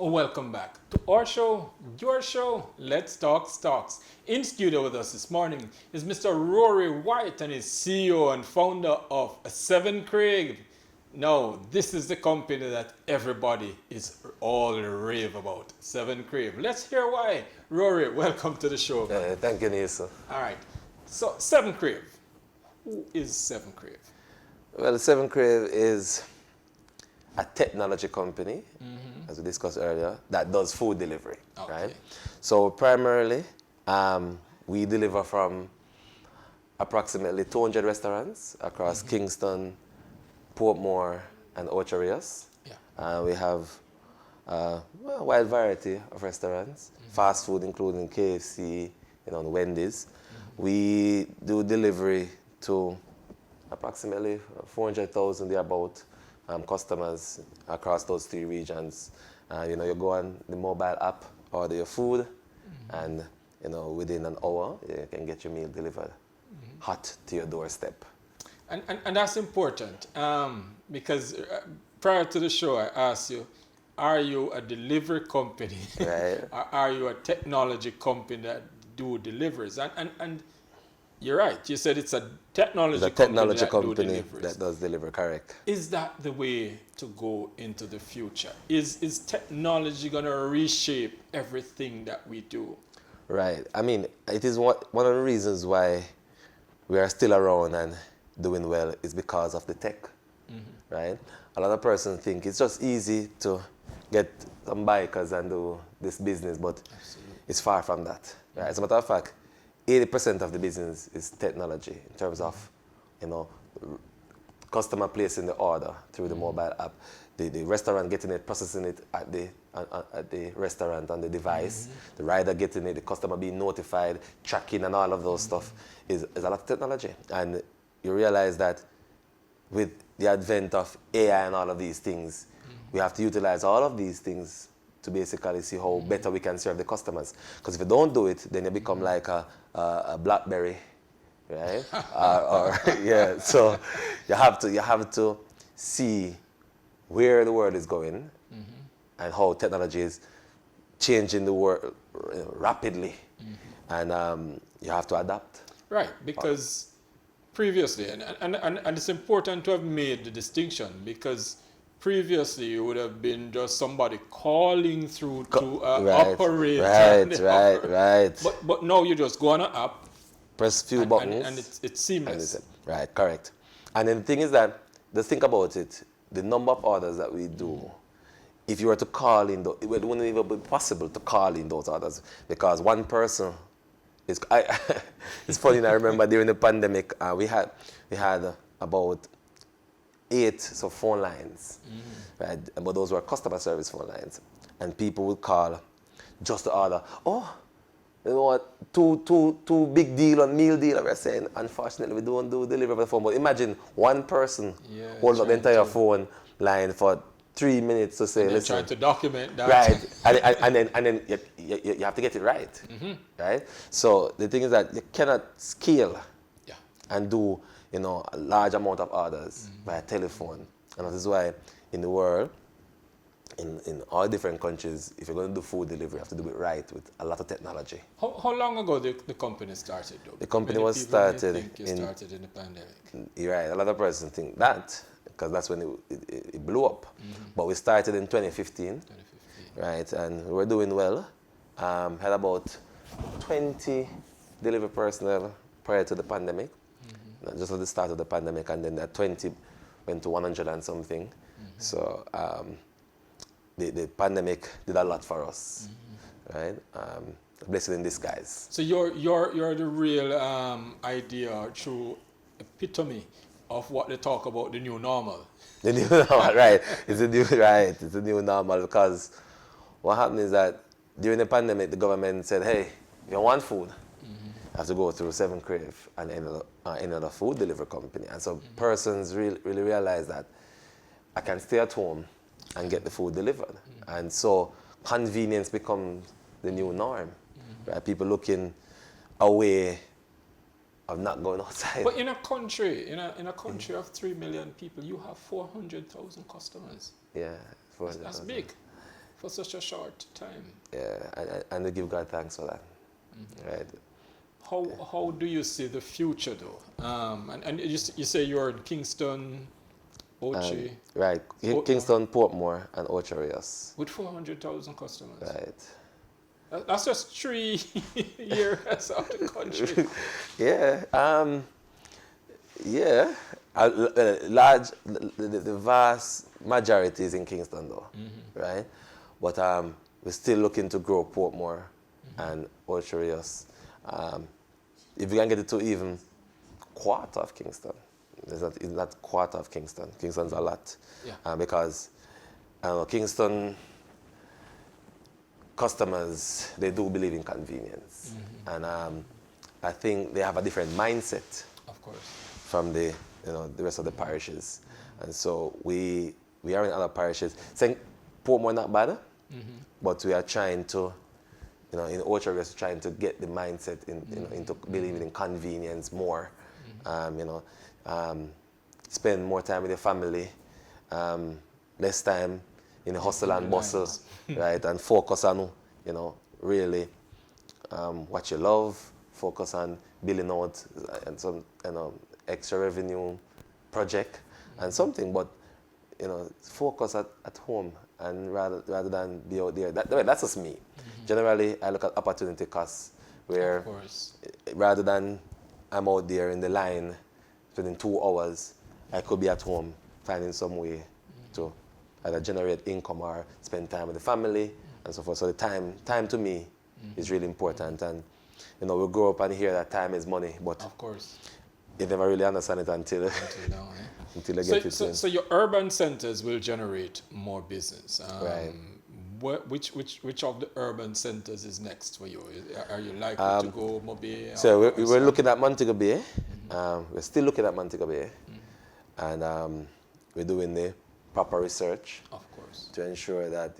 Welcome back to our show, your show, Let's Talk Stocks. In studio with us this morning is Mr. Rory White, and is CEO and founder of 7Krave's. Now, this is the company that everybody is all rave about, 7Krave's. Let's hear why. Rory, welcome to the show. Thank you, Neilson. All right. So, 7Krave's. Who is 7Krave's? Well, 7Krave is a technology company, as we discussed earlier, that does food delivery, right? So primarily, we deliver from approximately 200 restaurants across Kingston, Portmore, and Ocho Rios. Yeah. We have a wide variety of restaurants, fast food including KFC, and Wendy's. We do delivery to approximately 400,000 thereabout customers across those three regions. You go on the mobile app, order your food, and within an hour you can get your meal delivered hot to your doorstep. And that's important because prior to the show I asked you, are you a delivery company? Right. Or are you a technology company that do deliveries? And you're right. You said it's a technology company that does deliver, correct. Is that the way to go into the future? Is technology going to reshape everything that we do? Right. I mean, it is one of the reasons why we are still around and doing well is because of the tech, right? A lot of persons think it's just easy to get some bikers and do this business, but it's far from that. Right? As a matter of fact, 80% of the business is technology in terms of, customer placing the order through the mobile app, the restaurant getting it, processing it at the restaurant on the device, the rider getting it, the customer being notified, tracking and all of those stuff is a lot of technology. And you realize that with the advent of AI and all of these things, we have to utilize all of these things to basically see how better we can serve the customers. Because if you don't do it, then you become like a BlackBerry, right? Yeah. So you have to see where the world is going and how technology is changing the world rapidly, and you have to adapt. Right, because previously, and it's important to have made the distinction, because previously, you would have been just somebody calling through to operator. Right. But now you just go on an app, press few buttons, and it's seamless. Right, correct. And then the thing is that, just think about it, the number of orders that we do, if you were to call in, it wouldn't even be possible to call in those orders, because one person is. It's funny. I remember during the pandemic, we had about 8 phone lines, right? But those were customer service phone lines, and people would call just to order. Oh, you know what? Two big deal on meal deal. We're saying, unfortunately, we don't do delivery by phone. But imagine one person holds up the entire phone line for 3 minutes to say, listen. Trying to document that. Right, and then you have to get it right, right? So the thing is that you cannot scale and do a large amount of orders by telephone. And that is why in the world, in all different countries, if you're going to do food delivery, you have to do it right with a lot of technology. How long ago the company started, though? The company was started in the pandemic. You're right. A lot of persons think that, because that's when it blew up. But we started in 2015, right? And we were doing well. Had about 20 delivery personnel prior to the pandemic. Just at the start of the pandemic, and then that 20 went to 100 and something. So the pandemic did a lot for us, right? Blessing in disguise. So you're the real idea, true epitome of what they talk about, the new normal. The new normal, right? It's a new normal, because what happened is that during the pandemic, the government said, hey, if you want food, you have to go through 7Krave's and another food delivery company. And so persons really realize that I can stay at home and get the food delivered. And so convenience becomes the new norm. Right? People looking away of not going outside. But in a country, in a country of 3 million people, you have 400,000 customers. Yeah, that's big. for such a short time. Yeah, and we give God thanks for that. Right. How do you see the future though? And you say you're in Kingston, Ochi, Right. Portmore. Kingston, Portmore, and Ocho Rios. With 400,000 customers. Right. That's just 3 years out of the country. Yeah. Yeah. Large, the vast majority is in Kingston though, right? But we're still looking to grow Portmore and Ocho Rios. If we can get it to even quarter of Kingston, it's not quarter of Kingston. Kingston's a lot. Yeah. Because Kingston customers, they do believe in convenience. And I think they have a different mindset. Of course. From the rest of the parishes. And so we are in other parishes. Saying Portmore not bad, but we are trying to, in Ocho Rios, trying to get the mindset into believing in convenience more. Spend more time with your family, less time in the hustle and bustle, right? And focus on, really what you love, focus on building out and some, extra revenue project and something, but focus at home and rather than be out there. That's just me. Generally, I look at opportunity costs where Of course. rather than I'm out there in the line spending 2 hours, I could be at home finding some way to either generate income or spend time with the family and so forth. So the time to me is really important. And we grow up and hear that time is money, but Of course. you never really understand it until Now, until you get it. So your urban centers will generate more business. Right. Which of the urban centers is next for you? Are you likely to go Mobile? So we're looking at Montego Bay. We're still looking at Montego Bay. And we're doing the proper research. Of course. To ensure that,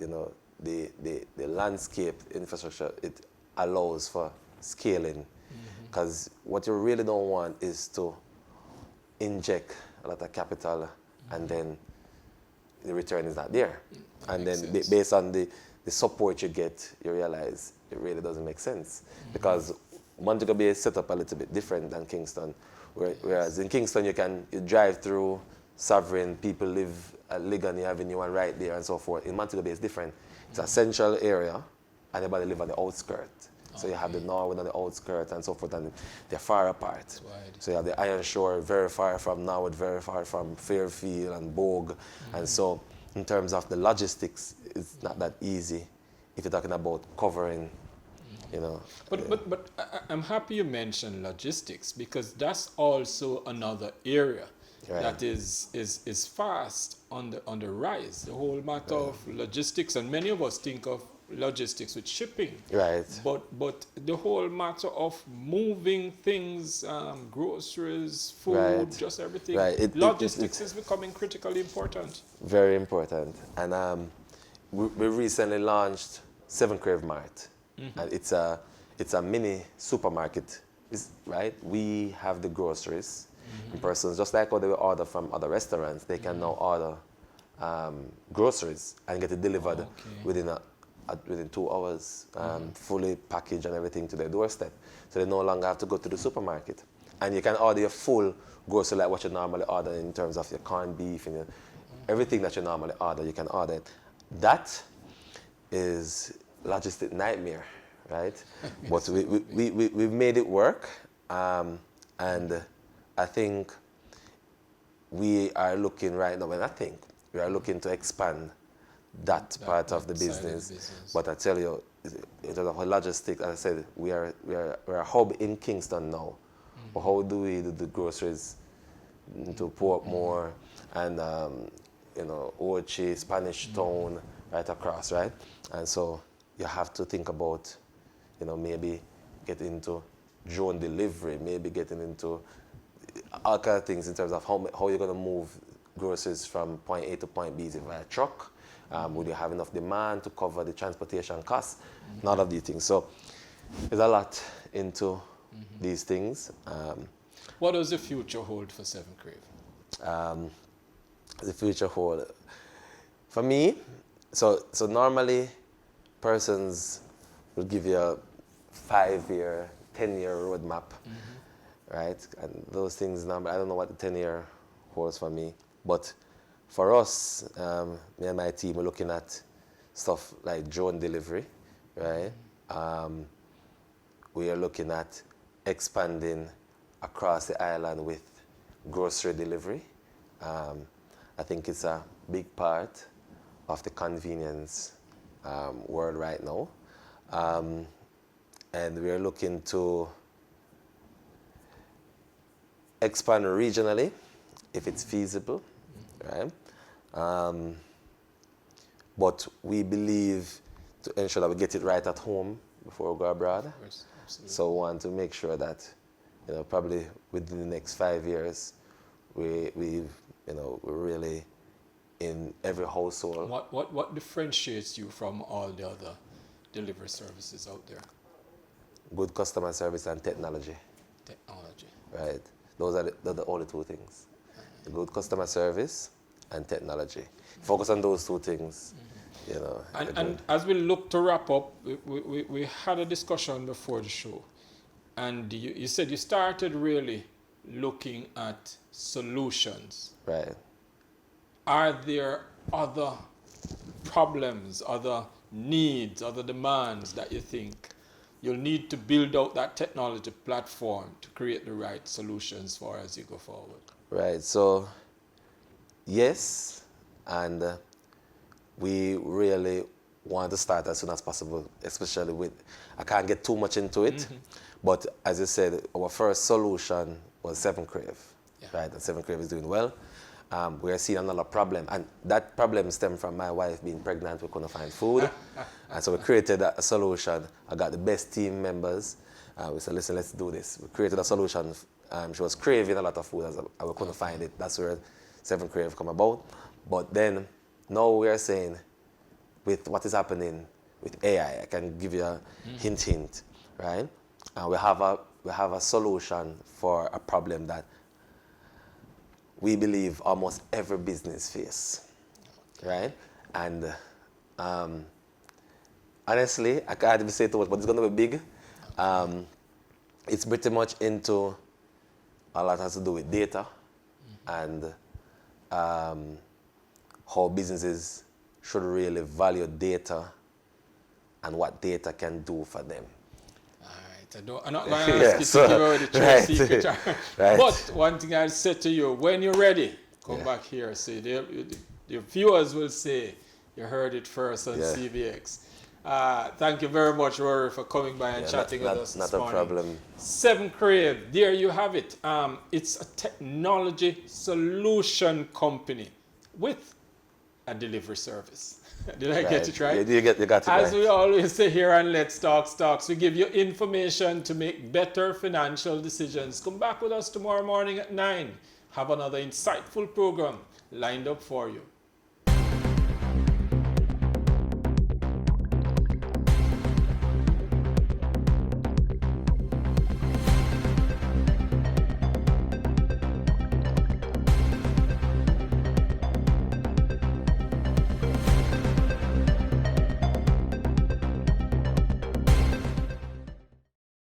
the landscape infrastructure, it allows for scaling. Because what you really don't want is to inject a lot of capital and then the return is not there. And then based on the support you get, you realize it really doesn't make sense. Because Montego Bay is set up a little bit different than Kingston. Whereas in Kingston you drive through Sovereign, people live at Ligani Avenue and right there and so forth. In Montego Bay it's different. It's a central area and everybody live on the outskirts. So you have the Norwood on the outskirts and so forth, and they're far apart. So you have the Iron Shore very far from Norwood, very far from Fairfield and Bogue. And so in terms of the logistics, it's not that easy if you're talking about covering, But I'm happy you mentioned logistics, because that's also another area that is fast on the rise. The whole matter of logistics, and many of us think of logistics with shipping, right? But the whole matter of moving things, groceries, food, just everything. Logistics is becoming critically important. Very important. And we recently launched 7Krave's Mart, and it's a mini supermarket, right? We have the groceries. Persons, just like how they will order from other restaurants, they can now order groceries and get it delivered within 2 hours, fully packaged and everything to their doorstep. So they no longer have to go to the supermarket. And you can order your full grocery like what you normally order in terms of your corned beef and everything that you normally order, you can order it. That is logistic nightmare, right? But we've made it work, and I think we are looking right now, we are looking to expand that part of the business. But I tell you, in terms of logistics, as I said, we're a hub in Kingston now. But how do we do the groceries into Portmore and Ochi, Spanish Town, right across, right? And so you have to think about, maybe getting into drone delivery, maybe getting into all kind of things in terms of how you're going to move groceries from point A to point B. Is it via truck? Would you have enough demand to cover the transportation costs? None of these things. So there's a lot into these things. What does the future hold for 7Krave? The future hold, for me, So normally, persons will give you a 5-year, 10-year roadmap, right? And those things, I don't know what the 10-year holds for me, but for us, me and my team are looking at stuff like drone delivery, right? We are looking at expanding across the island with grocery delivery. I think it's a big part of the convenience world right now. And we are looking to expand regionally if it's feasible, right? But we believe to ensure that we get it right at home before we go abroad. Of course, absolutely. So we want to make sure that, probably within the next 5 years, we're really in every household. What differentiates you from all the other delivery services out there? Good customer service and technology. Technology. Right. Those are the only two things. Good customer service and technology. Focus on those two things. And as we look to wrap up, we had a discussion before the show, and you said you started really looking at solutions. Right. Are there other problems, other needs, other demands that you think you'll need to build out that technology platform to create the right solutions for as you go forward? Right. So, yes, and we really want to start as soon as possible, especially with, I can't get too much into it, but as you said, our first solution was 7Krave, right? And 7Krave is doing well. We are seeing another problem, and that problem stemmed from my wife being pregnant. We couldn't find food, and so we created a solution. I got the best team members. We said, listen, let's do this. We created a solution. She was craving a lot of food, and we couldn't find it. That's where 7Krave come about. But then, now we are saying, with what is happening with AI, I can give you a hint, right? And we have a solution for a problem that we believe almost every business face, right? And honestly, I can't even say too much, but it's going to be big. It's pretty much into a lot has to do with data and how businesses should really value data and what data can do for them. I'm not going to ask you to give away the trade secret. Right. But one thing I'll say to you, when you're ready, come back here. See, your viewers will say you heard it first on CVX. Thank you very much, Rory, for coming by and chatting with us this morning. Not a problem. 7Krave, there you have it. It's a technology solution company with a delivery service. Did I get it right? You got it right. As we always say here on Let's Talk Stocks, we give you information to make better financial decisions. Come back with us tomorrow morning at 9. Have another insightful program lined up for you.